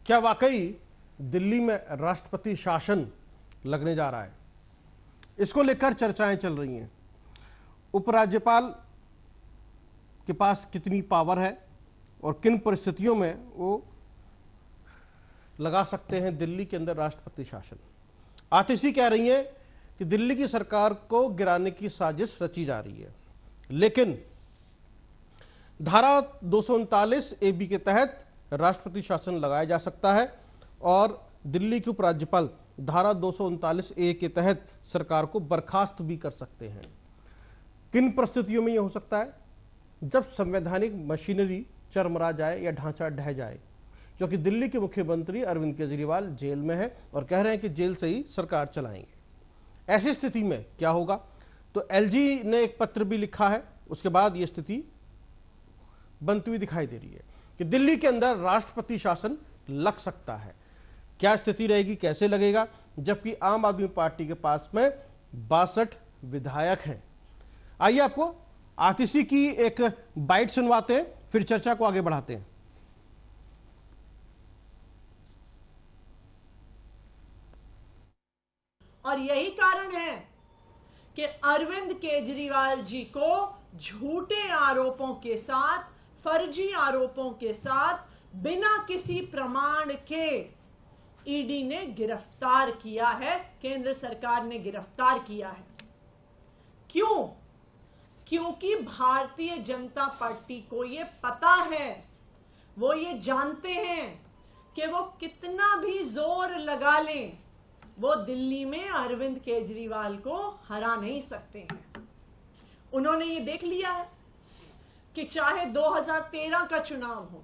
क्या वाकई दिल्ली में राष्ट्रपति शासन लगने जा रहा है? इसको लेकर चर्चाएं चल रही हैं। उपराज्यपाल के पास कितनी पावर है और किन परिस्थितियों में वो लगा सकते हैं दिल्ली के अंदर राष्ट्रपति शासन। आतिशी कह रही है कि दिल्ली की सरकार को गिराने की साजिश रची जा रही है, लेकिन धारा 239 AB के तहत राष्ट्रपति शासन लगाया जा सकता है और दिल्ली के उपराज्यपाल धारा 239A के तहत सरकार को बर्खास्त भी कर सकते हैं। किन परिस्थितियों में यह हो सकता है? जब संवैधानिक मशीनरी चरमरा जाए या ढांचा ढह जाए, क्योंकि दिल्ली के मुख्यमंत्री अरविंद केजरीवाल जेल में है और कह रहे हैं कि जेल से ही सरकार चलाएंगे। ऐसी स्थिति में क्या होगा? तो एलजी ने एक पत्र भी लिखा है, उसके बाद यह स्थिति बनती हुई दिखाई दे रही है कि दिल्ली के अंदर राष्ट्रपति शासन लग सकता है। क्या स्थिति रहेगी, कैसे लगेगा, जबकि आम आदमी पार्टी के पास में 62 विधायक हैं। आइए आपको आतिशी की एक बाइट सुनवाते हैं, फिर चर्चा को आगे बढ़ाते हैं। और यही कारण है कि अरविंद केजरीवाल जी को झूठे आरोपों के साथ, फर्जी आरोपों के साथ, बिना किसी प्रमाण के ईडी ने गिरफ्तार किया है, केंद्र सरकार ने गिरफ्तार किया है। क्यों? क्योंकि भारतीय जनता पार्टी को यह पता है, वो ये जानते हैं कि वो कितना भी जोर लगा लें, वो दिल्ली में अरविंद केजरीवाल को हरा नहीं सकते हैं। उन्होंने ये देख लिया है कि चाहे 2013 का चुनाव हो,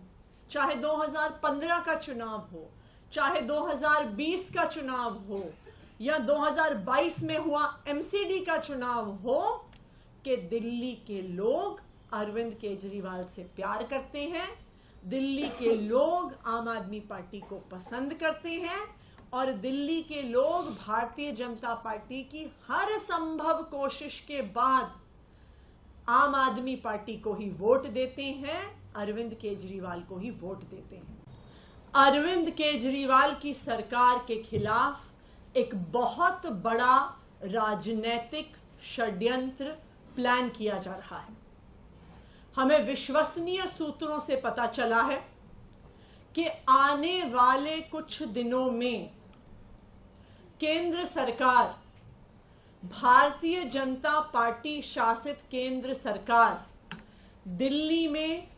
चाहे 2015 का चुनाव हो, चाहे 2020 का चुनाव हो या 2022 में हुआ एमसीडी का चुनाव हो, कि दिल्ली के लोग अरविंद केजरीवाल से प्यार करते हैं, दिल्ली के लोग आम आदमी पार्टी को पसंद करते हैं और दिल्ली के लोग भारतीय जनता पार्टी की हर संभव कोशिश के बाद आम आदमी पार्टी को ही वोट देते हैं, अरविंद केजरीवाल को ही वोट देते हैं। अरविंद केजरीवाल की सरकार के खिलाफ एक बहुत बड़ा राजनीतिक षड्यंत्र प्लान किया जा रहा है। हमें विश्वसनीय सूत्रों से पता चला है कि आने वाले कुछ दिनों में केंद्र सरकार, भारतीय जनता पार्टी शासित केंद्र सरकार दिल्ली में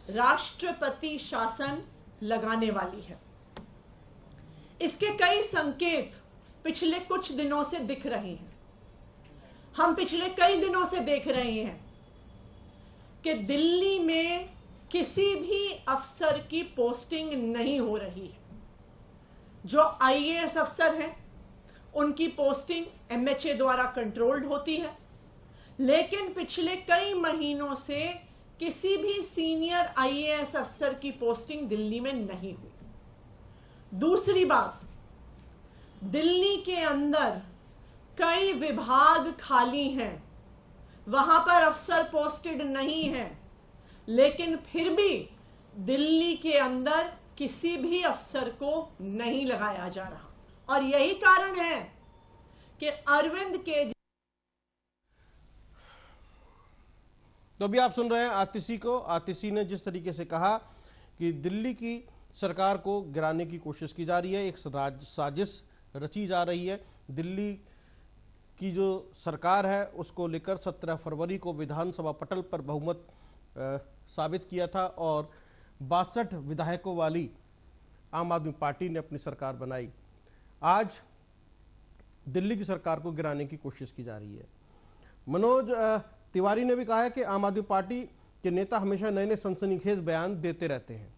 राष्ट्रपति शासन लगाने वाली है। इसके कई संकेत पिछले कुछ दिनों से दिख रहे हैं। हम पिछले कई दिनों से देख रहे हैं कि दिल्ली में किसी भी अफसर की पोस्टिंग नहीं हो रही है। जो आईएएस अफसर हैं उनकी पोस्टिंग एमएचए द्वारा कंट्रोल्ड होती है, लेकिन पिछले कई महीनों से किसी भी सीनियर आईएएस अफसर की पोस्टिंग दिल्ली में नहीं हुई। दूसरी बात, दिल्ली के अंदर कई विभाग खाली हैं, वहां पर अफसर पोस्टेड नहीं है, लेकिन फिर भी दिल्ली के अंदर किसी भी अफसर को नहीं लगाया जा रहा। और यही कारण है कि अरविंद केजरीवाल। तो अभी आप सुन रहे हैं आतिशी को। आतिशी ने जिस तरीके से कहा कि दिल्ली की सरकार को गिराने की कोशिश की जा रही है, एक साजिश रची जा रही है। दिल्ली की जो सरकार है उसको लेकर 17 फरवरी को विधानसभा पटल पर बहुमत साबित किया था और 62 विधायकों वाली आम आदमी पार्टी ने अपनी सरकार बनाई। आज दिल्ली की सरकार को गिराने की कोशिश की जा रही है। मनोज तिवारी ने भी कहा है कि आम आदमी पार्टी के नेता हमेशा नए नए सनसनीखेज बयान देते रहते हैं,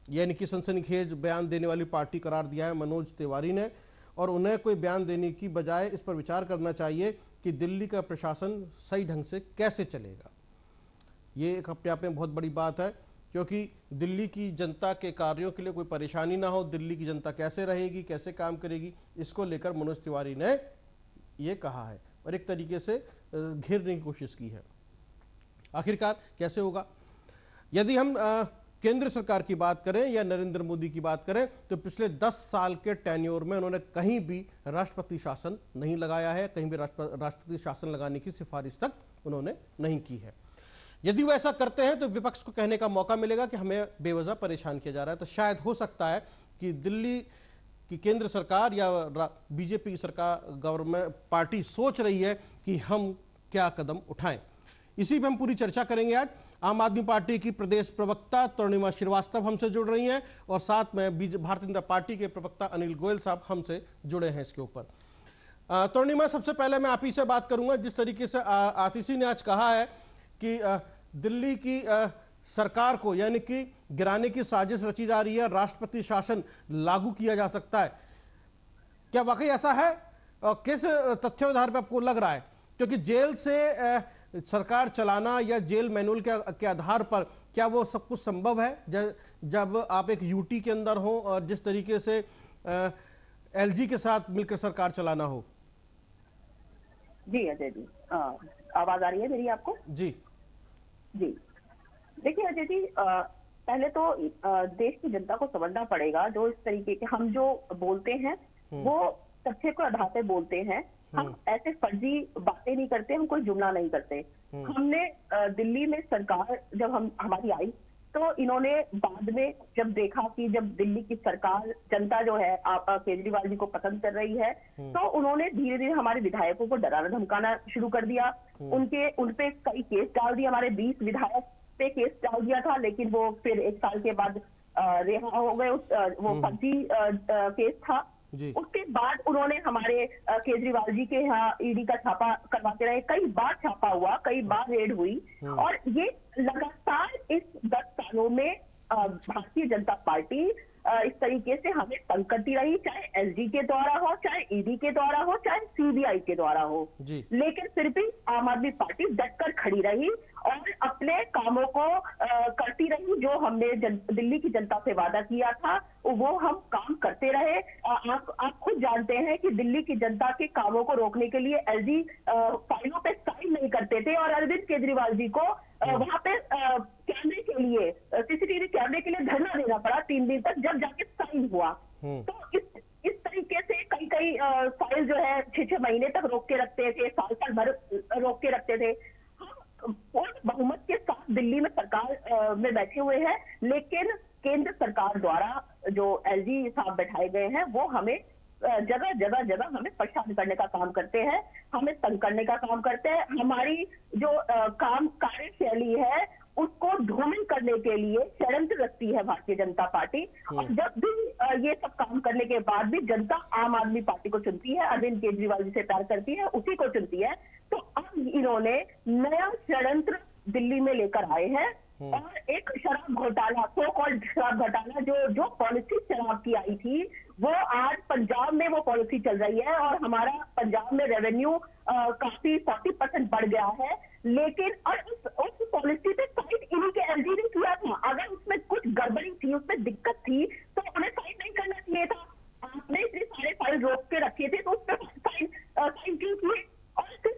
यानी कि सनसनीखेज बयान देने वाली पार्टी करार दिया है मनोज तिवारी ने, और उन्हें कोई बयान देने की बजाय इस पर विचार करना चाहिए कि दिल्ली का प्रशासन सही ढंग से कैसे चलेगा। ये एक अपने आप में बहुत बड़ी बात है, क्योंकि दिल्ली की जनता के कार्यों के लिए कोई परेशानी ना हो, दिल्ली की जनता कैसे रहेगी, कैसे काम करेगी, इसको लेकर मनोज तिवारी ने ये कहा है और एक तरीके से घेरने की कोशिश की है। आखिरकार कैसे होगा? यदि हम केंद्र सरकार की बात करें या नरेंद्र मोदी की बात करें तो पिछले 10 साल के टेन्योर में उन्होंने कहीं भी राष्ट्रपति शासन नहीं लगाया है, कहीं भी राष्ट्रपति शासन लगाने की सिफारिश तक उन्होंने नहीं की है। यदि वो ऐसा करते हैं तो विपक्ष को कहने का मौका मिलेगा कि हमें बेवजह परेशान किया जा रहा है। तो शायद हो सकता है कि दिल्ली की केंद्र सरकार या बीजेपी की सरकार, गवर्नमेंट पार्टी सोच रही है कि हम क्या कदम उठाएं। इसी पे हम पूरी चर्चा करेंगे आज। आम आदमी पार्टी की प्रदेश प्रवक्ता तरुणिमा श्रीवास्तव हमसे जुड़ रही हैं और साथ में भारतीय जनता पार्टी के प्रवक्ता अनिल गोयल साहब हमसे जुड़े हैं इसके ऊपर। तरुणिमा, सबसे पहले मैं आप ही से बात करूंगा। जिस तरीके से आतिशी ने आज कहा है कि दिल्ली की सरकार को यानी कि गिराने की साजिश रची जा रही है, राष्ट्रपति शासन लागू किया जा सकता है, क्या वाकई ऐसा है और किस तथ्याधार पर आपको लग रहा है? क्योंकि जेल से सरकार चलाना या जेल मैनुअल के आधार पर क्या वो सब कुछ संभव है जब आप एक यूटी के अंदर हो और जिस तरीके से एलजी के साथ मिलकर सरकार चलाना हो? जी अजय जी, आवाज आ रही है मेरी आपको? जी जी, देखिए अजय जी, पहले तो देश की जनता को समझना पड़ेगा, जो इस तरीके के हम जो बोलते हैं वो तथ्य को आधार पे बोलते हैं। हम ऐसे फर्जी बातें नहीं करते, हम कोई जुमला नहीं करते। हमने दिल्ली में सरकार जब हमारी आई तो इन्होंने बाद में जब देखा कि जब दिल्ली की सरकार, जनता जो है केजरीवाल जी को पसंद कर रही है, तो उन्होंने धीरे धीरे हमारे विधायकों को डराना धमकाना शुरू कर दिया। उनपे कई केस डाल दिए, हमारे 20 विधायक पे केस डाल दिया था, लेकिन वो फिर 1 साल के बाद रिहा हो गए। वो फर्जी केस था। उसके बाद उन्होंने हमारे केजरीवाल जी के यहाँ ईडी का छापा करवाते रहे। कई बार छापा हुआ, कई बार रेड हुई, और ये लगातार इस 10 सालों में भारतीय जनता पार्टी इस तरीके से हमें तंग करती रही, चाहे एसजी के द्वारा हो, चाहे ईडी के द्वारा हो, चाहे सीबीआई के द्वारा हो। लेकिन फिर भी आम आदमी पार्टी डटकर खड़ी रही और अपने कामों को करती रही। जो हमने दिल्ली की जनता से वादा किया था वो हम काम करते रहे। आप खुद जानते हैं कि दिल्ली की जनता के कामों को रोकने के लिए एलजी फाइलों पे साइन नहीं करते थे और अरविंद केजरीवाल जी को वहां पे कैमरे के लिए, सीसीटीवी कैमरे के लिए धरना देना पड़ा 3 दिन तक, जब जाके साइन हुआ। तो इस तरीके से कई फाइल जो है 6-6 महीने तक रोक के रखते थे, साल भर रोक के रखते थे। हम बहुमत के साथ दिल्ली में सरकार में बैठे हुए हैं, लेकिन केंद्र सरकार द्वारा जो एलजी साहब बैठाए गए हैं वो हमें जगह हमें परेशान करने का काम करते हैं, हमें तंग करने का काम करते हैं। हमारी जो कार्यशैली है उसको धूमिल करने के लिए षड्यंत्र रचती है भारतीय जनता पार्टी। और जब भी ये सब काम करने के बाद भी जनता आम आदमी पार्टी को चुनती है, अरविंद केजरीवाल जी से प्यार करती है, उसी को चुनती है। तो अब इन्होंने नया षड्यंत्र दिल्ली में लेकर आए हैं और एक शराब घोटाला, सो कॉल्ड शराब घोटाला, जो पॉलिसी शराब की आई थी, वो आज पंजाब में वो पॉलिसी चल रही है और हमारा पंजाब में रेवेन्यू काफी 40% बढ़ गया है। लेकिन और उस पॉलिसी पे साइन इन्हीं के एलजी ने किया था। अगर उसमें कुछ गड़बड़ी थी, उसमें दिक्कत थी, तो उन्हें साइन नहीं करना चाहिए था। आपने इतने सारे फाइल रोक के रखे थे, तो उस पर साइन क्यों किए? और सिर्फ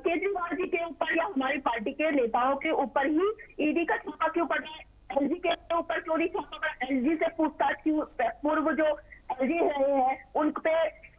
केजरीवाल जी के ऊपर या हमारी पार्टी के नेताओं के ऊपर ही ईडी का छापा क्यों पड़ रहा है? एलजी के ऊपर क्यों नहीं छापा पड़ा? एलजी से पूछताछ क्यों, पूर्व जो एलजी रहे हैं उन पे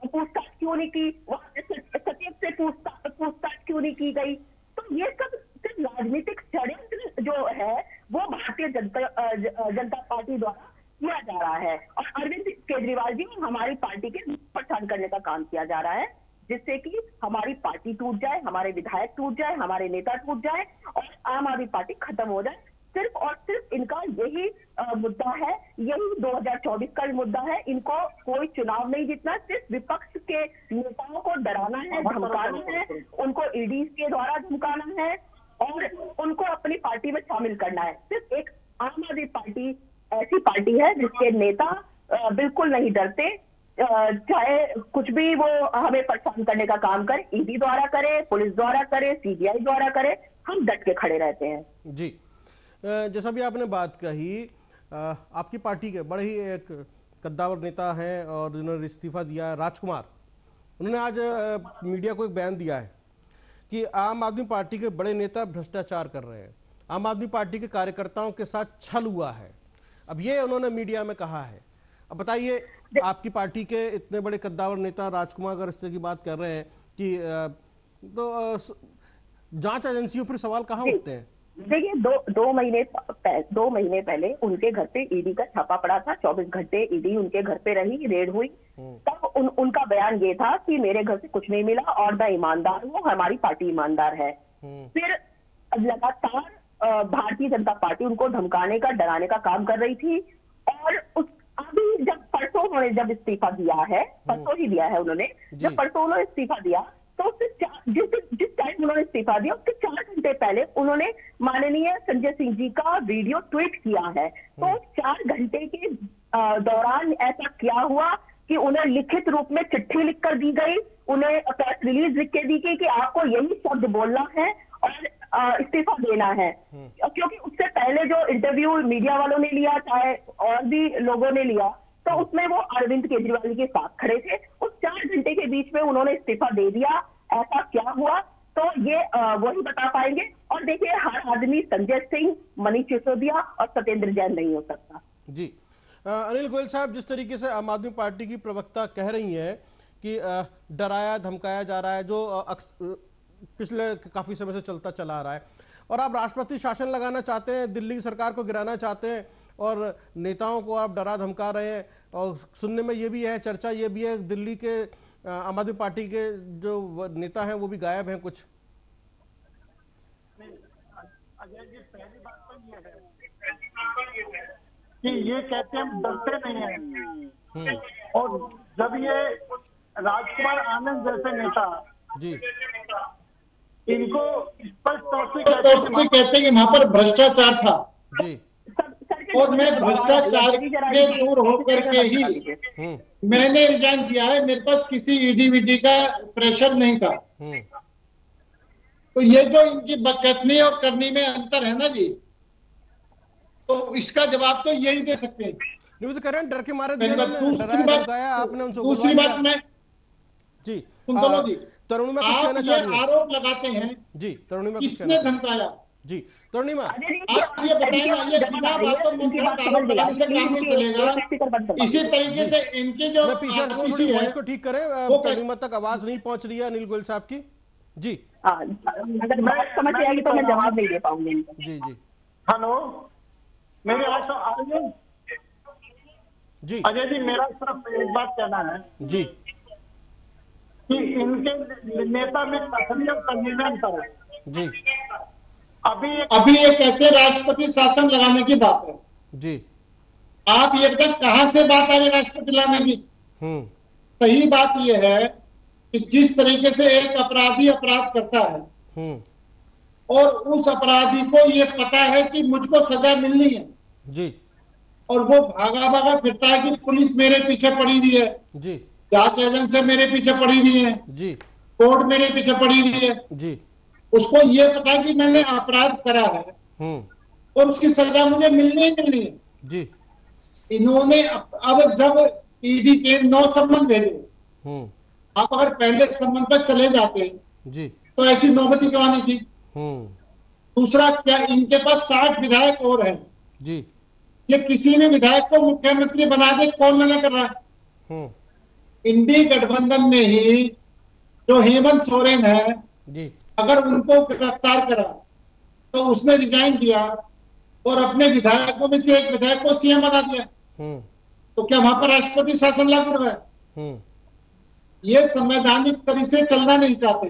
पूछताछ क्यों नहीं की? सचिव से पूछताछ क्यों नहीं की गई? तो ये सब सिर्फ राजनीतिक षड्यंत्र जो है वो भारतीय जनता पार्टी द्वारा किया जा रहा है और अरविंद केजरीवाल जी हमारी पार्टी के परेशान करने का काम किया जा रहा है, जिससे कि हमारी पार्टी टूट जाए, हमारे विधायक टूट जाए, हमारे नेता टूट जाए और आम आदमी पार्टी खत्म हो जाए। सिर्फ और सिर्फ इनका यही मुद्दा है, यही 2024 का मुद्दा है। इनको कोई चुनाव नहीं जीतना, सिर्फ विपक्ष के नेताओं को डराना है, धमकाना है, उनको ईडी के द्वारा धमकाना है और उनको अपनी पार्टी में शामिल करना है। सिर्फ एक आम आदमी पार्टी ऐसी पार्टी है जिसके नेता बिल्कुल नहीं डरते, चाहे कुछ भी वो हमें परेशान करने का काम करे, ईडी द्वारा करे, पुलिस द्वारा करे, सीबीआई द्वारा करे, हम डट के खड़े रहते हैं। जी, जैसा भी आपने बात कही, आपकी पार्टी के बड़े ही एक कद्दावर नेता हैं और जिन्होंने इस्तीफा दिया है, राजकुमार, उन्होंने आज मीडिया को एक बयान दिया है कि आम आदमी पार्टी के बड़े नेता भ्रष्टाचार कर रहे हैं। आम आदमी पार्टी के कार्यकर्ताओं के साथ छल हुआ है, अब ये उन्होंने मीडिया में कहा है। अब बताइए, आपकी पार्टी के इतने बड़े कद्दावर नेता राजकुमार अगर इस तरह की बात कर रहे हैं कि तो जांच एजेंसियों पर सवाल कहाँ उठते हैं? देखिए, दो महीने पहले उनके घर पे ईडी का छापा पड़ा था। 24 घंटे ईडी उनके घर पे रही, रेड हुई। तब उनका बयान ये था कि मेरे घर से कुछ नहीं मिला और मैं ईमानदार हूँ, हमारी पार्टी ईमानदार है। फिर लगातार भारतीय जनता पार्टी उनको धमकाने का, डराने का काम कर रही थी। और अभी जब परसों उन्होंने जब इस्तीफा दिया है, परसों ही दिया है उन्होंने, जब परसों उन्होंने इस्तीफा दिया तो जिस टाइम उन्होंने इस्तीफा दिया उसके 4 घंटे पहले उन्होंने माननीय संजय सिंह जी का वीडियो ट्वीट किया है। तो 4 घंटे के दौरान ऐसा क्या हुआ कि उन्हें लिखित रूप में चिट्ठी लिखकर दी गई, उन्हें प्रेस रिलीज लिख के दी गई कि आपको यही शब्द बोलना है और इस्तीफा देना है। क्योंकि उससे पहले जो इंटरव्यू मीडिया वालों ने लिया, चाहे और भी लोगों ने लिया, तो उसमें वो अरविंद केजरीवाल के साथ खड़े थे। उस 4 घंटे के बीच में उन्होंने इस्तीफा दे दिया। ऐसा क्या हुआ तो ये वही बता पाएंगे। और देखिए, हर आदमी संजय सिंह, मनीष सिसोदिया और सत्येंद्र जैन नहीं हो सकता। जी अनिल गोयल साहब, जिस तरीके से आम आदमी पार्टी की प्रवक्ता कह रही हैं कि डराया धमकाया जा रहा है, जो पिछले काफी समय से चलता चला आ रहा है, और आप राष्ट्रपति शासन लगाना चाहते हैं, दिल्ली की सरकार को गिराना चाहते हैं और नेताओं को आप डरा धमका रहे हैं। और सुनने में ये भी है, चर्चा ये भी है, दिल्ली के आम आदमी पार्टी के जो नेता हैं वो भी गायब हैं कुछ। अजय जी, पहली बात तो ये है कि ये कहते हैं डरते नहीं हैं, और जब ये राजकुमार आनंद जैसे नेता जी इनको स्पष्ट तौर से कहते हैं कि वहां पर भ्रष्टाचार था जी, और मैं भ्रष्टाचार से दूर होकर के ही मैंने रिजाइन किया है, मेरे पास किसी ईडी का प्रेशर नहीं था। तो ये जो इनकी बकथनी और करनी में अंतर है ना जी, तो इसका जवाब तो यही दे सकते हैं। नहीं तो कह रहे हैं डर के मारे दूसरी बात मैं जी सुन जी, तरुणिमा कुछ कहना चाह रही है। आरोप लगाते हैं जी, तरुणिमा किसने धमकाया? जी तरुणिमा, आप ये बताइए, ये बिना बातों आरोप लगाने से काम नहीं चलेगा। इसी तरीके से इनकी जो वॉइस को ठीक करें, तरुणिमा तक आवाज नहीं पहुंच रही है अनिल गोयल साहब की। जी अगर बात समझ आएगी तो मैं जवाब नहीं दे पाऊंगी। जी जी, हेलो, मेरी आवाज तो आ रही है? जी अजय जी, मेरा सिर्फ एक बात कहना है जी कि इनके नेता में कथनी और करनी में अंतर है जी। अभी ये कहते हैं राष्ट्रपति शासन लगाने की बात है जी, आप ये बताएं कहां से बात आ रही राष्ट्रपति लाने की? सही बात ये है कि जिस तरीके से एक अपराधी अपराध करता है और उस अपराधी को ये पता है कि मुझको सजा मिलनी है जी, और वो भागा भागा फिरता है कि पुलिस मेरे पीछे पड़ी हुई है जी, जांच एजेंसी मेरे पीछे पड़ी हुई है जी, कोर्ट मेरे पीछे पड़ी हुई है जी, उसको ये पता है कि मैंने अपराध करा है और उसकी सजा मुझे मिलनी ही मिलनी है जी। इन्होंने अब जब ईडी के 9 सम्मन भेजे, आप अगर पहले सम्मन पर चले जाते जी तो ऐसी नौबती क्यों आनी थी? दूसरा, क्या इनके पास 60 विधायक और हैं जी, ये किसी ने विधायक को मुख्यमंत्री बना दे, कौन मना कर रहा है? इंडी गठबंधन में ही जो हेमंत सोरेन है जी, अगर उनको गिरफ्तार करा तो उसने रिजाइन दिया और अपने विधायकों में से एक विधायक को सीएम बना दिया, तो क्या वहां पर राष्ट्रपति शासन लागू है? ये संवैधानिक तरीके से चलना नहीं चाहते,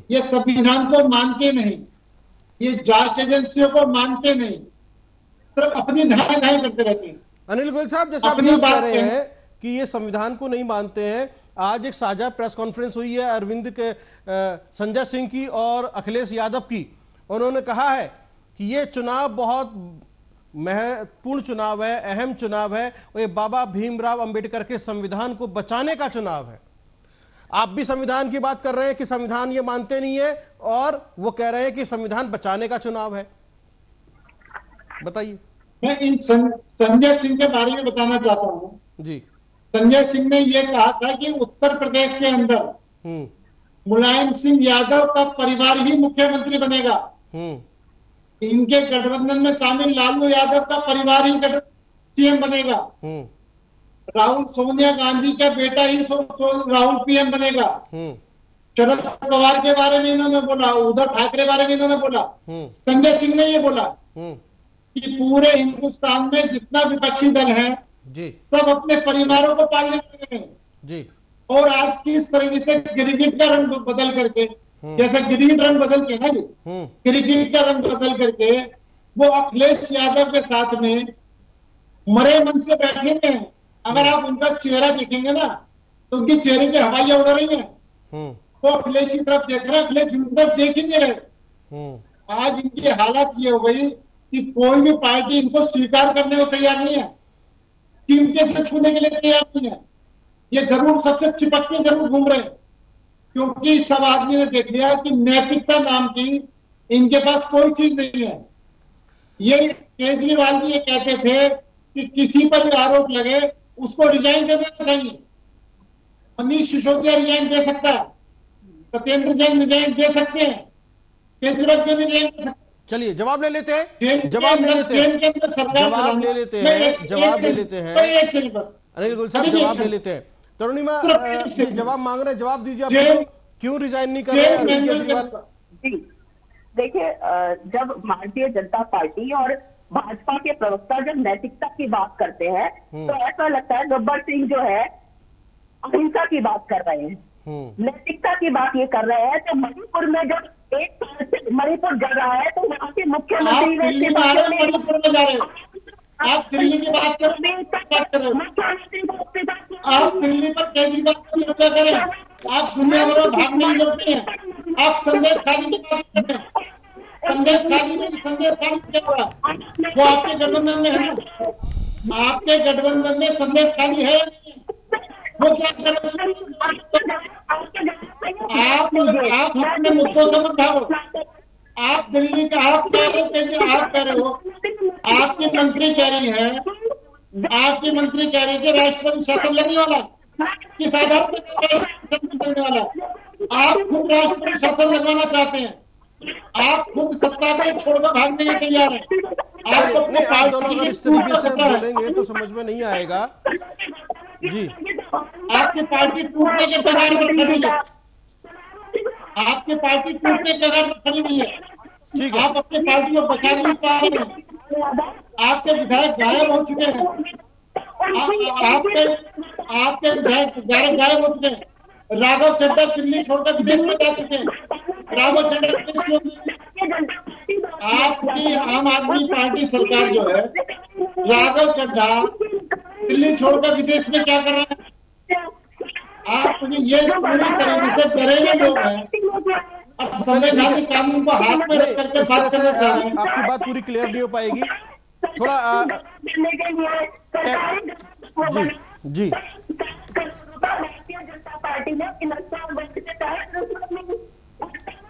ये संविधान को मानते नहीं, ये जांच एजेंसियों को मानते नहीं, सिर्फ अपनी धाय करते रहते हैं। अनिल गोयल साहब, जैसा आप कह रहे हैं कि ये संविधान को नहीं मानते हैं, आज एक साझा प्रेस कॉन्फ्रेंस हुई है अरविंद के संजय सिंह की और अखिलेश यादव की। उन्होंने कहा है कि ये चुनाव बहुत महत्वपूर्ण चुनाव है, अहम चुनाव है, और ये बाबा भीमराव अंबेडकर के संविधान को बचाने का चुनाव है। आप भी संविधान की बात कर रहे हैं कि संविधान ये मानते नहीं है, और वो कह रहे हैं कि संविधान बचाने का चुनाव है। बताइए। मैं इन संजय सिंह के बारे में बताना चाहता हूँ जी। संजय सिंह ने यह कहा था कि उत्तर प्रदेश के अंदर मुलायम सिंह यादव का परिवार ही मुख्यमंत्री बनेगा, इनके गठबंधन में शामिल लालू यादव का परिवार ही सीएम बनेगा। राहुल सोनिया गांधी का बेटा ही राहुल पीएम बनेगा। शरद पवार के बारे में इन्होंने बोला, उद्धव ठाकरे बारे में इन्होंने बोला, संजय सिंह ने ये बोला कि पूरे हिंदुस्तान में जितना विपक्षी दल है जी, सब अपने परिवारों को पालने लगे हैं जी। और आज की इस तरीके से गिरगिट का रंग बदल करके, जैसे गिरगिट रंग बदल के ना जी, गिरगिट का रंग बदल करके वो अखिलेश यादव के साथ में मरे मन से बैठे हुए हैं। अगर आप उनका चेहरा देखेंगे ना तो उनके चेहरे की हवाइयां उड़ रही हैं। वो अखिलेश की तरफ देख रहे हैं, अखिलेश उनकी तरफ देख ही नहीं रहे। आज इनकी हालत ये हो गई कि कोई भी पार्टी इनको स्वीकार करने को तैयार नहीं है, चिमटे से छूने के लिए तैयार नहीं है। ये जरूर सबसे चिपक के जरूर घूम रहे हैं, क्योंकि सब आदमी ने देख लिया कि नैतिकता नाम की इनके पास कोई चीज नहीं है। ये केजरीवाल जी ये कहते थे कि किसी पर भी आरोप लगे उसको रिजाइन दे देना चाहिए। मनीष सिसोदिया रिजाइन दे सकता है, सत्येंद्र जैन रिजाइन दे सकते हैं, केजरीवाल क्यों नहीं रिजाइन दे सकते? चलिए जवाब ले लेते हैं, जवाब ले लेते हैं, जवाब ले लेते हैं, जवाब ले लेते हैं। अनिल गुल साहब जवाब ले लेते हैं। तरुणिमा जवाब मांग रहे हैं, जवाब दीजिए आप, क्यों रिजाइन नहीं कर रहे अरविंद केजरीवाल? देखिए, जब भारतीय जनता पार्टी और भाजपा के प्रवक्ता जब नैतिकता की बात करते हैं तो ऐसा लगता है गब्बर सिंह जो है अहिंसा की बात कर रहे हैं, नैतिकता की बात ये कर रहे हैं। तो मणिपुर में जब एक साल से मणिपुर जा रहा है तो वहां के मुख्यमंत्री ने मणिपुर में जा रहे हैं, आप दिल्ली की बात कर रहे हैं, आप दिल्ली पर केजरीवाल की चर्चा करें, आप दुनिया भर में भाग नहीं लौटते हैं, आप संदेश खाली की बात कर रहे हैं। संदेश खाली क्या हुआ? वो आपके गठबंधन में है ना, आपके गठबंधन में संदेश खाली है, वो क्या कर रहे आप अपने मुद्दों से मत भागो। आप दिल्ली का आप कह रहे हो, आपकी मंत्री कह रही है, आपकी मंत्री कह रही है कि राष्ट्रपति शासन लगने वाला, किस आधार पर लगने वाला? आप खुद राष्ट्रपति शासन लगवाना चाहते हैं, आप खुद सत्ता को छोड़कर भागने के तैयार हैं। आप दोनों अगर इस तरीके से बोलेंगे तो समझ में नहीं आएगा जी। आपकी पार्टी टूटने के कगार पर खड़ी है, आपकी पार्टी टूटने के कगार पर खड़ी नहीं है, ठीक है। आप अपनी पार्टी को बचा नहीं पा रहे हैं, आपके विधायक गायब हो चुके हैं, आपके विधायक गायब हो चुके हैं। राघव चड्ढा दिल्ली छोड़कर विदेश में जा चुके हैं। राघव चड्ढा आपकी आम आदमी पार्टी सरकार जो है, राघव चड्ढा दिल्ली छोड़कर विदेश में क्या कर रहे हैं? आप ये पूरी तरीके से डरेले लोग हैं और संवैधानिक कानून को हाथ में रख करके बात करना चाह रहे हैं। आपकी बात पूरी क्लियर नहीं हो पाएगी, थोड़ा जी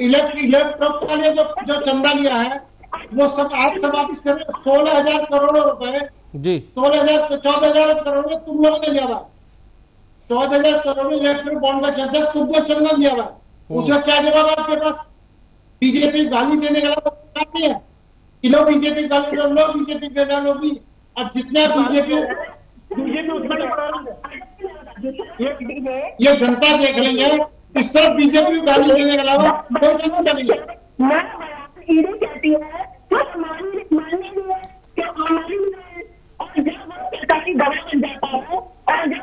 इलेक्ट्रॉन का लिए जो चंदा लिया है वो सब आप वापिस करें। 16,000 करोड़ रुपए जी, 14,000 करोड़ में तुम लोगों ने लिया हुआ, 14,000 करोड़ इलेक्ट्रिक बॉन्ड का चर्चा तुमको चंदा लिया हुआ, उसका क्या जवाब आपके पास? बीजेपी गाली देने का नहीं है कि लो बीजेपी गाली दो, लो बीजेपी देना लो भी, और जितना बीजेपी ये जनता देख रही है, इस तरफ बीजेपी गाली देने के अलावा कोई जनता नहीं है। ईडी कहती है जो हमारी माननी है कि हमारी और जब सरकारी दवा बन जाता है और जब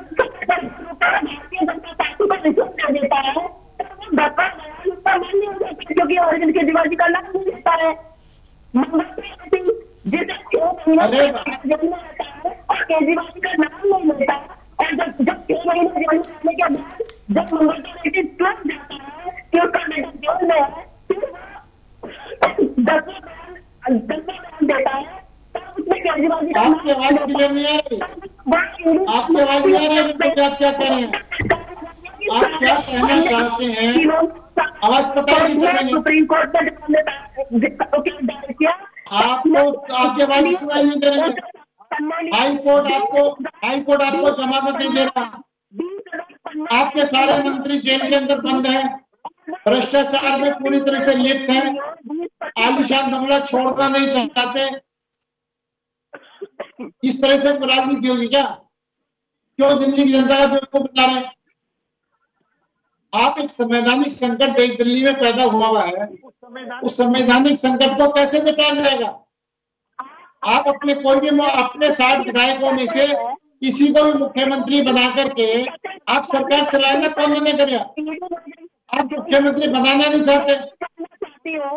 भारतीय जनता पार्टी को रिश्वत कर देता है तो धक्का मान्य हो जाता है, क्योंकि अरविंद केजरीवाल जी का नाम नहीं देता है। जिसे और केजरीवाल जी का नाम नहीं लेता, और जब 6 महीने जेल में आने के बाद जब मंगल का बेटी ट्रस्ट जाता है कि उसका बेटा जेल में है, फिर 10 देता है, तब उसमें केजरीवाल जी का आपकी आवाज क्लियर नहीं आ रही, आपकी आवाज नहीं आ रही है, आप क्या कह रहे हैं, आप क्या कहना चाहते हैं? आवाज पता नहीं चल रही है। सुप्रीम कोर्ट में किया आपको आपकी आवाज सुनाई नहीं दे रही है। हाई कोर्ट आपको जमानत नहीं दे रहा, आपके सारे मंत्री जेल के अंदर बंद हैं, भ्रष्टाचार में पूरी तरह से लिप्त हैं, आलीशान बंगला छोड़ना नहीं चाहते। इस तरह से राजनीति होगी क्या? क्यों दिल्ली की जनता का बेवकूफ बना रहे हैं? आप एक संवैधानिक संकट दिल्ली में पैदा हुआ है, उस संवैधानिक संकट को कैसे मिटाया जाएगा? आप अपने कोई भी अपने 60 विधायकों में से किसी को भी मुख्यमंत्री बना करके आप सरकार चलाएंगे, कौन मना करेगा? आप मुख्यमंत्री बनाना नहीं चाहते,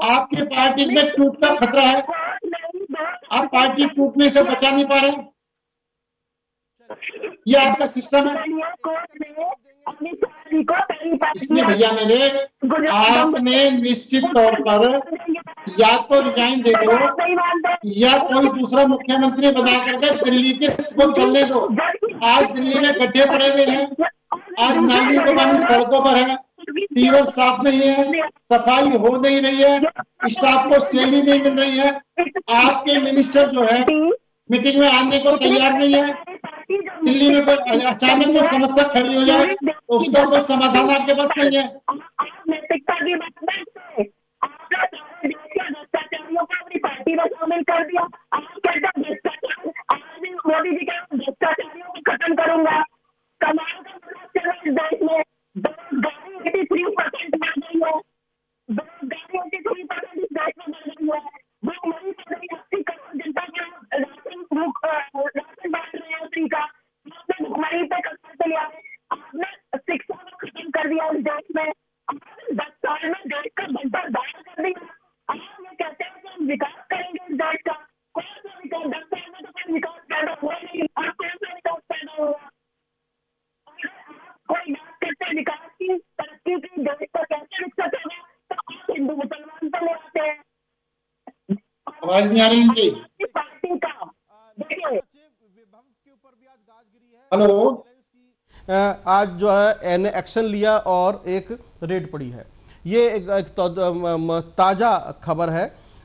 आपकी पार्टी में टूट का खतरा है, आप पार्टी टूटने से बचा नहीं पा रहे, ये आपका सिस्टम है। इसलिए भैया मेरे, आपने निश्चित तौर पर या तो रिजाइन दे दो या कोई दूसरा मुख्यमंत्री बना करके दिल्ली के को चलने दो। आज दिल्ली में गड्ढे पड़े हुए हैं, आज नाली का पानी सड़कों पर है, सीवर साफ नहीं है, सफाई हो नहीं रही है, स्टाफ को सैलरी नहीं मिल रही है, आपके मिनिस्टर जो है मीटिंग में आने को तैयार नहीं है। दिल्ली में कोई अचानक कोई समस्या खड़ी हो जाए तो उसका कोई समाधान आपके पास नहीं है। पार्टी में शामिल कर दिया, आप कहते हैं भ्रष्टाचार, आज भी मोदी जी के भ्रष्टाचारियों को खत्म करूंगा। कमाल का चला इस देश में, बेरोजगारी 83% बढ़ गई है, बेरोजगारी 83% इस देश में बढ़ गई है। भुखमरी बढ़ गई, 80 करोड़ जनता का राशन बांट रहे हैं फ्री का, आपने भुखमरी पे कब्जा लिया है, आपने शिक्षा को खत्म कर दिया इस देश में, आपने 10 साल में देश का बंटवारा कर दिया। आप ये कहते हैं कि हम विकास करेंगे इस देश का, कौन सा विकास? 10 साल में तो कोई विकास पैदा हुआ नहीं, और कौन सा विकास पैदा हुआ? अगर आप कोई बात करते हैं विकास की, तरक्की की, देश को कैसे विकसित होगा, तो आप हिंदू मुसलमान पर ले आते हैं। आवाज नहीं आ रही इनकी पार्टी का देखिए, हेलो, आज जो है एन एक्शन लिया और एक रेड पड़ी है। ये एक ताजा खबर है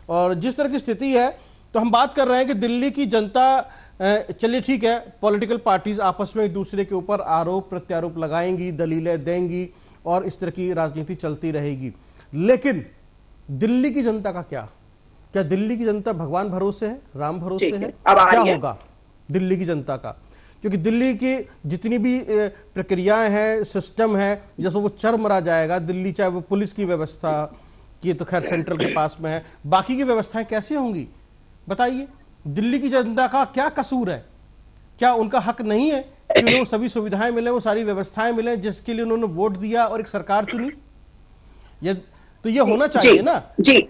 और जिस तरह की स्थिति है तो हम बात कर रहे हैं कि दिल्ली की जनता, चलिए ठीक है, पॉलिटिकल पार्टीज आपस में एक दूसरे के ऊपर आरोप प्रत्यारोप लगाएंगी, दलीलें देंगी और इस तरह की राजनीति चलती रहेगी, लेकिन दिल्ली की जनता का क्या दिल्ली की जनता भगवान भरोसे है, राम भरोसे है? क्या होगा दिल्ली की जनता का? क्योंकि दिल्ली की जितनी भी प्रक्रियाएं हैं, सिस्टम है, जैसे वो चरमरा जाएगा दिल्ली, चाहे वो पुलिस की व्यवस्था की तो खैर सेंट्रल के पास में है, बाकी की व्यवस्थाएं कैसे होंगी बताइए? दिल्ली की जनता का क्या कसूर है? क्या उनका हक नहीं है कि उन्हें वो सभी सुविधाएं मिले, वो सारी व्यवस्थाएं मिले जिसके लिए उन्होंने वोट दिया और एक सरकार चुनी? तो ये होना चाहिए ना। जी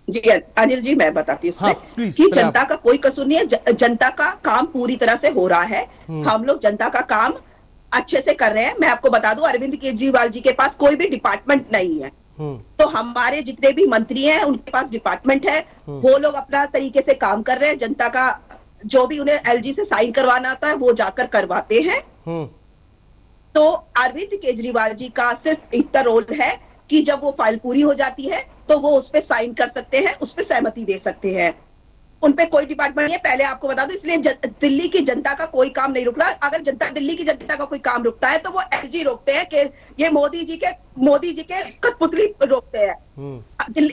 अनिल जी, मैं बताती हूँ कि जनता का कोई कसूर नहीं है, जनता का काम पूरी तरह से हो रहा है, हम लोग जनता का काम अच्छे से कर रहे हैं। मैं आपको बता दूं, अरविंद केजरीवाल जी के पास कोई भी डिपार्टमेंट नहीं है, तो हमारे जितने भी मंत्री हैं उनके पास डिपार्टमेंट है, वो लोग अपना तरीके से काम कर रहे हैं। जनता का जो भी उन्हें एलजी से साइन करवाना आता है वो जाकर करवाते हैं। तो अरविंद केजरीवाल जी का सिर्फ इतना रोल है कि जब वो फाइल पूरी हो जाती है तो वो उस पे साइन कर सकते हैं, उस पे सहमति दे सकते हैं। उन पे कोई डिपार्टमेंट नहीं है, पहले आपको बता दो। इसलिए दिल्ली की जनता का कोई काम नहीं रुक रहा। अगर दिल्ली की जनता का कोई काम रुकता है तो वो एलजी रोकते हैं कि ये मोदी जी के कठपुतली रोकते हैं।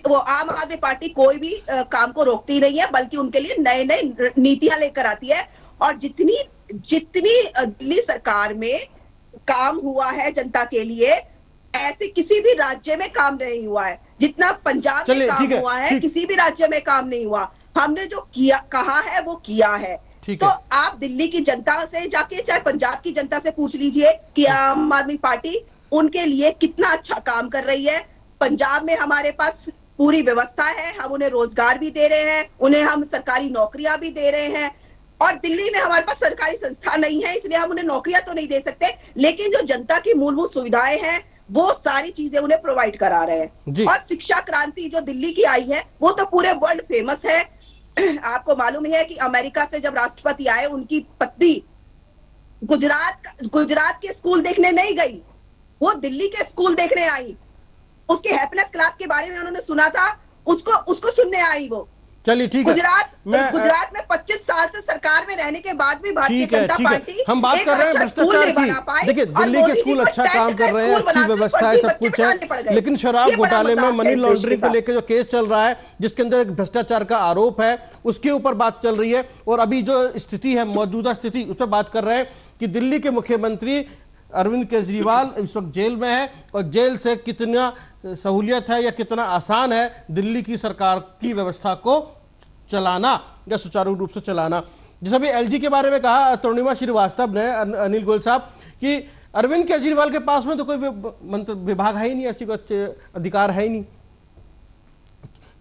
वो आम आदमी पार्टी कोई भी काम को रोकती नहीं है, बल्कि उनके लिए नए नए नीतियां लेकर आती है। और जितनी दिल्ली सरकार में काम हुआ है जनता के लिए, ऐसे किसी भी राज्य में काम नहीं हुआ है जितना पंजाब में काम हुआ है। किसी भी राज्य में काम नहीं हुआ। हमने जो कहा है वो किया है। तो आप दिल्ली की जनता से जाके, चाहे पंजाब की जनता से पूछ लीजिए कि आम आदमी पार्टी उनके लिए कितना अच्छा काम कर रही है। पंजाब में हमारे पास पूरी व्यवस्था है, हम उन्हें रोजगार भी दे रहे हैं, उन्हें हम सरकारी नौकरियां भी दे रहे हैं। और दिल्ली में हमारे पास सरकारी संस्था नहीं है, इसलिए हम उन्हें नौकरियां तो नहीं दे सकते, लेकिन जो जनता की मूलभूत सुविधाएं हैं वो सारी चीजें उन्हें प्रोवाइड करा रहे हैं। और शिक्षा क्रांति जो दिल्ली की आई है वो तो पूरे वर्ल्ड फेमस है। आपको मालूम है कि अमेरिका से जब राष्ट्रपति आए, उनकी पत्नी गुजरात के स्कूल देखने नहीं गई, वो दिल्ली के स्कूल देखने आई। उसके हैप्पीनेस क्लास के बारे में उन्होंने सुना था, उसको सुनने आई वो। चलिए ठीक है। गुजरात में 25 साल से सरकार में रहने के बाद भी भारतीय जनता पार्टी हम बात कर रहे हैं भ्रष्टाचार की। देखिए दिल्ली के स्कूल अच्छा काम कर रहे हैं, अच्छी व्यवस्था है, सब कुछ है, लेकिन शराब घोटाले में मनी लॉन्ड्रिंग को लेकर जो केस चल रहा है जिसके अंदर एक भ्रष्टाचार का आरोप है उसके ऊपर बात चल रही है। और अभी जो स्थिति है, मौजूदा स्थिति, उस पर बात कर रहे हैं कि दिल्ली के मुख्यमंत्री अरविंद केजरीवाल इस वक्त जेल में है और जेल से कितना सहूलियत है या कितना आसान है दिल्ली की सरकार की व्यवस्था को चलाना या सुचारू रूप से चलाना। जैसे अभी एलजी के बारे में कहा तरुणिमा श्रीवास्तव ने, अनिल गोयल साहब, कि अरविंद केजरीवाल के पास में तो कोई विभाग है ही नहीं, ऐसी कोई अधिकार है ही नहीं,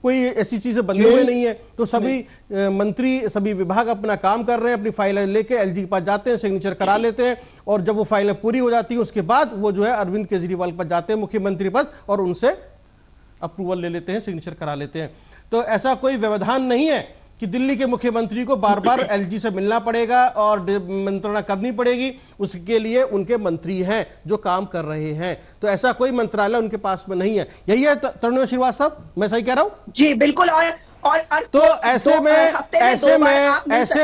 कोई ऐसी चीजें बंधे हुए नहीं है। तो सभी मंत्री, सभी विभाग अपना काम कर रहे हैं, अपनी फाइलें लेके एलजी के पास जाते हैं, सिग्नेचर करा लेते हैं और जब वो फाइलें पूरी हो जाती है उसके बाद वो जो है अरविंद केजरीवाल के पास जाते हैं मुख्यमंत्री पद और उनसे अप्रूवल ले लेते हैं, सिग्नेचर करा लेते हैं। तो ऐसा कोई व्यवधान नहीं है कि दिल्ली के मुख्यमंत्री को बार बार एलजी से मिलना पड़ेगा और मंत्रणा करनी पड़ेगी, उसके लिए उनके मंत्री हैं जो काम कर रहे हैं। तो ऐसा कोई मंत्रालय उनके पास में नहीं है। यही है तरुणिमा श्रीवास्तव, मैं सही कह रहा हूं? जी बिल्कुल। और तो ऐसे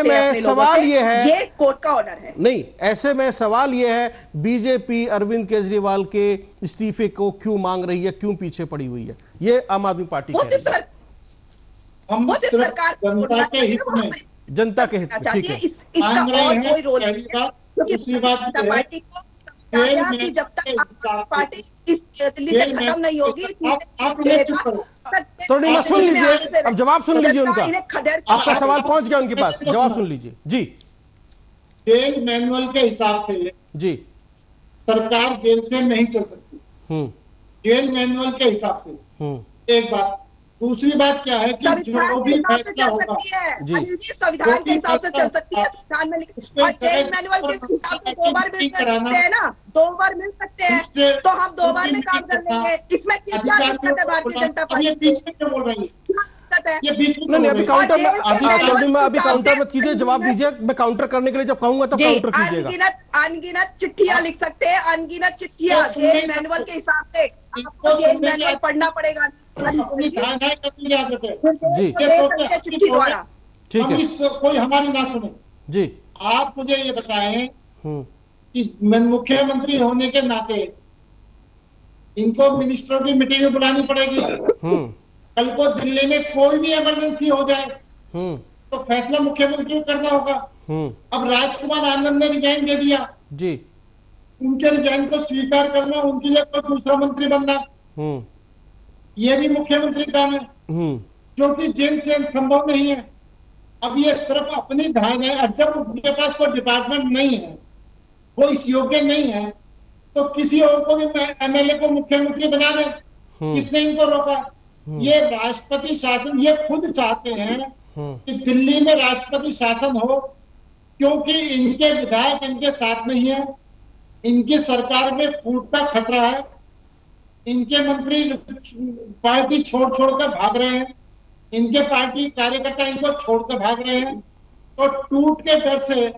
में सवाल ये है, ये कोर्ट का ऑर्डर है। नहीं, ऐसे में सवाल ये है बीजेपी अरविंद केजरीवाल के इस्तीफे को क्यों मांग रही है, क्यों पीछे पड़ी हुई है? ये आम आदमी पार्टी जनता के हित में, जनता के हित में, ठीक है, इसका और कोई रोल नहीं है क्योंकि कि जब तक पार्टी इस दिल्ली से खत्म नहीं होगी। तरुणिमा सुन लीजिए, अब जवाब सुन लीजिए उनका, आपका सवाल पहुंच गया उनके पास, जवाब सुन लीजिए। जी, जेल मैनुअल के हिसाब से जी सरकार जेल से नहीं चल सकती, जेल मैनुअल के हिसाब से। एक बात, दूसरी बात क्या है कि जो भी फैसला होगा संविधान के हिसाब से चल सकती है, संविधान में और जेल मैनुअल के हिसाब से 2 बार मिल सकते हैं ना, 2 बार मिल सकते हैं, तो हम 2 बार में काम कर लेंगे। इसमें क्या दिक्कत है भारतीय जनता पार्टी? बीच में क्या बोल रही है? ये बीच में नहीं, अभी काउंटर मत कीजिए, जवाब दीजिए। मैं काउंटर करने के लिए जब कहूंगा तब काउंटर कीजिएगा। अनगिनत चिट्ठियां लिख सकते हैं, अनगिनत चिट्ठियां जेल मैनुअल के हिसाब से। आपको जेल मैनुअल पढ़ना पड़ेगा जी, चिट्ठी द्वारा, ठीक है, कोई हमारी ना सुने जी। आप मुझे ये बताएं कि मुख्यमंत्री होने के नाते इनको मिनिस्टर की मीटिंग बुलानी पड़ेगी। कल को दिल्ली में कोई भी इमरजेंसी हो जाए तो फैसला मुख्यमंत्री को करना होगा। अब राजकुमार आनंद ने रिजाइन दे दिया जी, उनके रिजाइन को स्वीकार करना, उनके लिए कोई दूसरा मंत्री बनना, ये भी मुख्यमंत्री काम है, जो कि जेल से संभव नहीं है। अब ये सिर्फ अपनी धान है, और जब उनके पास कोई डिपार्टमेंट नहीं है, वो इस योग्य नहीं है, तो किसी और को भी एमएलए को मुख्यमंत्री बना दे। किसने इनको रोका? ये राष्ट्रपति शासन, ये खुद चाहते हैं कि दिल्ली में राष्ट्रपति शासन हो, क्योंकि इनके विधायक इनके साथ नहीं है, इनकी सरकार में फूट का खतरा है, इनके मंत्री पार्टी छोड़ कर भाग रहे हैं, इनके पार्टी कार्यकर्ता इनको छोड़कर भाग रहे हैं, तो टूट के डर से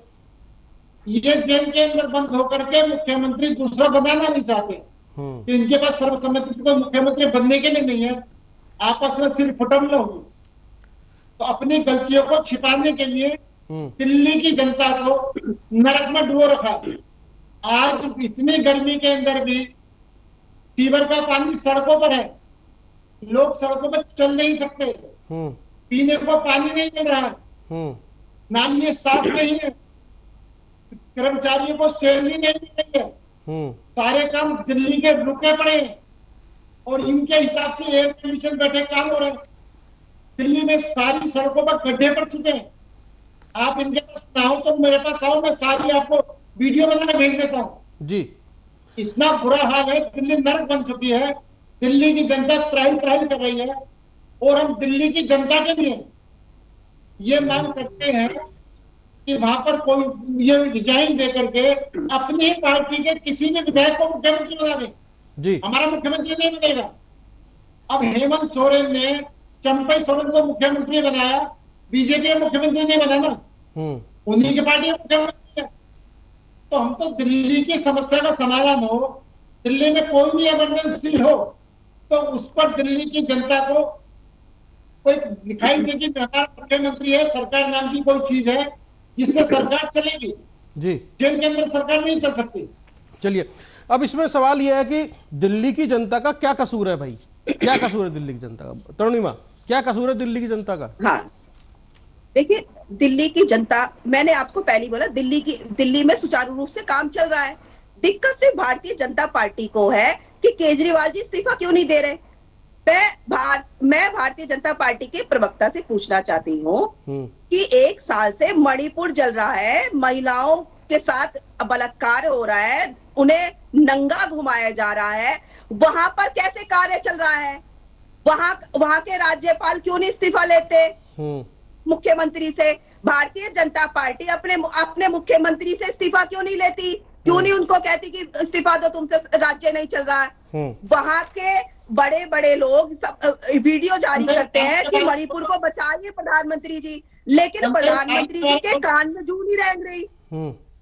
ये जेल के अंदर बंद होकर के मुख्यमंत्री दूसरा बनाना नहीं चाहते कि इनके पास सर्वसम्मति से कोई मुख्यमंत्री बनने के लिए नहीं है, आपस में सिर्फ फुटमल होगी। तो अपनी गलतियों को छिपाने के लिए दिल्ली की जनता को नरक में डुबो रखा। आज इतनी गर्मी के अंदर भी सीवर का पानी सड़कों पर है, लोग सड़कों पर चल नहीं सकते, पीने को पानी नहीं मिल रहा है, नालियां साफ नहीं है, कर्मचारियों को सैलरी नहीं मिल रही है, सारे काम दिल्ली के रुके पड़े हैं और इनके हिसाब से एयर कंडीशन बैठे काम हो रहे हैं। दिल्ली में सारी सड़कों पर गड्ढे पड़ चुके हैं। आप इनके पास ना हो तो मेरे पास आओ, मैं सारी आपको वीडियो बना भेज देता हूं जी। इतना बुरा हाल है, दिल्ली नरक बन चुकी है, दिल्ली की जनता त्राही कर रही है और हम दिल्ली की जनता के लिए ये मांग करते हैं कि वहां पर कोई ये रिजाइन दे करके अपनी ही पार्टी के किसी भी विधायक को मुख्यमंत्री बना दे जी। हमारा मुख्यमंत्री नहीं बनेगा। अब हेमंत सोरेन ने चंपई सोरेन को मुख्यमंत्री बनाया, बीजेपी का मुख्यमंत्री नहीं बना ना, उन्हीं की पार्टी का मुख्यमंत्री है। तो हम तो दिल्ली की समस्या का समाधान हो, दिल्ली में कोई भी इमरजेंसी हो तो उस पर दिल्ली की जनता को कोई दिखाई दे कि हमारा मुख्यमंत्री है, सरकार नाम की कोई चीज है जिससे सरकार चलेगी जी, जिनके अंदर सरकार नहीं चल सकती। चलिए, अब इसमें सवाल यह है कि दिल्ली की जनता का क्या कसूर है भाई? क्या कसूर है दिल्ली की जनता का? तरुणिमा, क्या कसूर है दिल्ली की जनता का? हाँ, देखिए, दिल्ली की जनता, मैंने आपको पहले बोला, दिल्ली में सुचारू रूप से काम चल रहा है। दिक्कत सिर्फ भारतीय जनता पार्टी को है कि केजरीवाल जी इस्तीफा क्यों नहीं दे रहे। मैं भारतीय जनता पार्टी के प्रवक्ता से पूछना चाहती हूँ कि 1 साल से मणिपुर जल रहा है, महिलाओं के साथ बलात्कार हो रहा है, उन्हें नंगा घुमाया जा रहा है, वहां पर कैसे कार्य चल रहा है? वहां के राज्यपाल क्यों नहीं इस्तीफा लेते मुख्यमंत्री से? भारतीय जनता पार्टी अपने मुख्यमंत्री से इस्तीफा क्यों नहीं लेती? क्यों नहीं उनको कहती कि इस्तीफा दो, तुमसे राज्य नहीं चल रहा है? वहां के बड़े बड़े लोग वीडियो जारी करते हैं कि मणिपुर को बचाइए प्रधानमंत्री जी, लेकिन प्रधानमंत्री जी के कान में जू नहीं रेंग रही।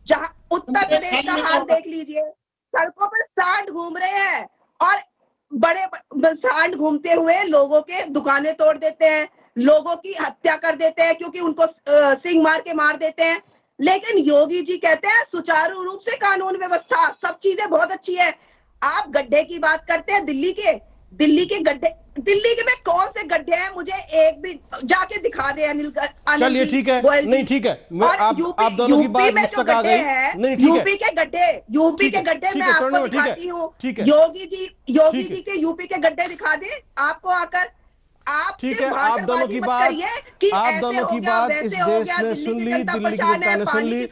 जहां उत्तर प्रदेश का हाल देख लीजिए, सड़कों पर सांड घूम रहे हैं और बड़े सांड घूमते हुए लोगों के दुकानें तोड़ देते हैं, लोगों की हत्या कर देते हैं क्योंकि उनको सिंग मार के मार देते हैं। लेकिन योगी जी कहते हैं सुचारू रूप से कानून व्यवस्था, सब चीजें बहुत अच्छी है। आप गड्ढे की बात करते हैं, दिल्ली के गड्ढे, दिल्ली के में कौन से गड्ढे हैं? मुझे एक भी जाके दिखा दे अनिल। चलिए ठीक है, नहीं ठीक है, आप दोनों की बात मुस्तक आ गई। यूपी के गड्ढे मैं आपको दिखाती हूँ। योगी जी के यूपी के गड्ढे दिखा दे आपको आकर। आप ठीक है, आप दोनों की बात इस देश ने सुन ली, दिल्ली की जनता ने सुन ली।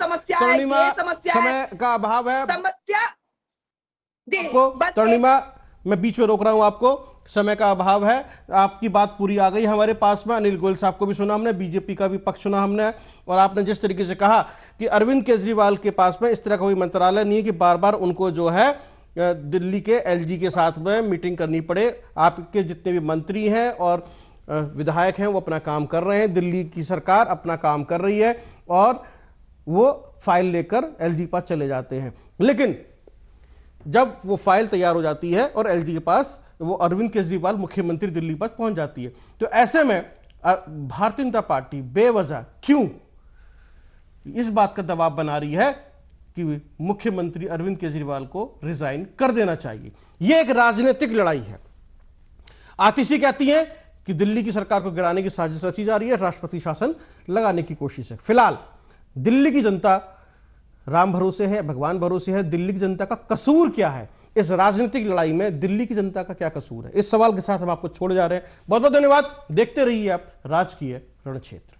समय का अभाव है, तरुणिमा मैं बीच में रोक रहा हूं आपको, समय का अभाव है। आपकी बात पूरी आ गई हमारे पास में। अनिल गोयल साहब को भी सुना हमने, बीजेपी का भी पक्ष सुना हमने, और आपने जिस तरीके से कहा कि अरविंद केजरीवाल के पास में इस तरह का कोई मंत्रालय नहीं है कि बार बार उनको जो है दिल्ली के एलजी के साथ में मीटिंग करनी पड़े। आपके जितने भी मंत्री हैं और विधायक हैं वो अपना काम कर रहे हैं, दिल्ली की सरकार अपना काम कर रही है और वो फाइल लेकर एलजी पास चले जाते हैं। लेकिन जब वो फाइल तैयार हो जाती है और एलजी के पास वो अरविंद केजरीवाल मुख्यमंत्री दिल्ली पास पहुंच जाती है, तो ऐसे में भारतीय जनता पार्टी बेवजह क्यों इस बात का दबाव बना रही है कि मुख्यमंत्री अरविंद केजरीवाल को रिजाइन कर देना चाहिए? यह एक राजनीतिक लड़ाई है। आतिशी कहती है कि दिल्ली की सरकार को गिराने की साजिश रची जा रही है, राष्ट्रपति शासन लगाने की कोशिश है। फिलहाल दिल्ली की जनता राम भरोसे है, भगवान भरोसे है। दिल्ली की जनता का कसूर क्या है इस राजनीतिक लड़ाई में? दिल्ली की जनता का क्या कसूर है? इस सवाल के साथ हम आपको छोड़ जा रहे हैं। बहुत बहुत धन्यवाद। देखते रहिए आप राजकीय रणक्षेत्र।